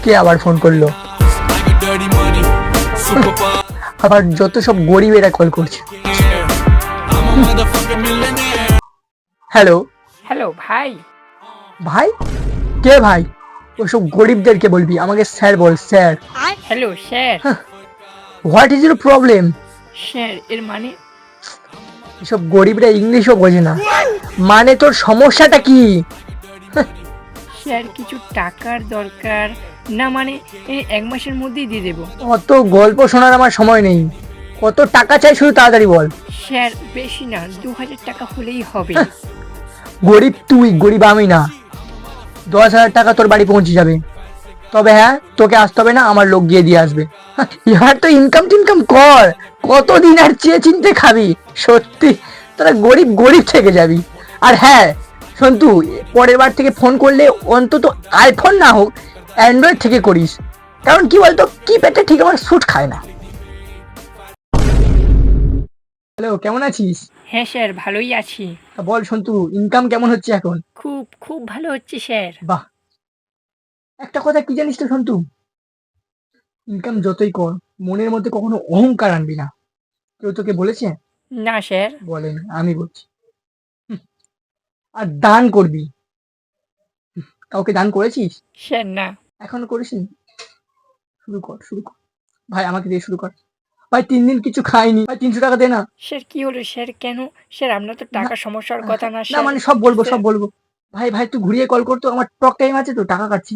কে আবার ফোন করলো? আবার যত সব গরিবেরা কল করছে। হ্যালো হ্যালো ভাই। ভাই? কে ভাই? ওসব গরিবদেরকে বলবি, আমাকে sir ball, sir. Hello sir. What is your problem? Sir এর মানে? এসব গরিবরা ইংলিশও বোঝে না। মানে তোর সমস্যাটা কি? স্যার কিছু টাকার দরকার। না মানে এই 1 মাসের মধ্যেই দিয়ে দেবো। অত গল্প শোনার আমার সময় নেই। কত টাকা চাই শুধু তাড়াতাড়ি বল। স্যার বেশি না, 2000 টাকা হলেই হবে। গরিব তুই, গরিব আমি না। 10,000 টাকা তোর বাড়ি পৌঁছে যাবে। তবে হ্যাঁ, তোকে আসতে হবে না, আমার লোক গিয়ে দিয়ে আসবে। এবার তো ইনকাম টিনকাম কর। কতদিন আর চেয়ে চিনতে খাবি? সত্যি তোরা গরিব গরিব থেকে যাবি। আর হ্যাঁ সন্তু, পরের বার থেকে ফোন করলে অন্তত আইফোন না হোক অ্যান্ড্রয়েড থেকে করিস। কারণ কি বলতো, কিপ্যাডটা ঠিক আমার স্যুট খায় না। হ্যালো, কেমন আছিস? হ্যাঁ স্যার ভালোই আছি। বল সন্তু, ইনকাম কেমন হচ্ছে এখন? খুব খুব ভালো হচ্ছে স্যার। বাহ। একটা কথা কি জানিস তো সন্তু, ইনকাম যতই কর মনের মধ্যে কখনো অহংকার আনবি না। কেউ তোকে বলেছে? না স্যার। বলেন, আমি বলছি। হুম, আর দান করবি। কাউকে দান করেছিস? স্যার না। এখনো করিসনি? শুরু কর, শুরু কর। ভাই আমাকে দিয়ে শুরু কর। ভাই 3 দিন কিছু খাইনি, ভাই 300 টাকা দে না। স্যার কি হলো স্যার, কেন? স্যার আপনার তো না, টাকা সমস্যার কথা না না স্যার। মানে সব বলবো, স্যার সব বলবো। ভাই ভাই তুই ঘুরিয়ে কল করতো, আমার টক টাইম আছে তো, টাকা কাটছি।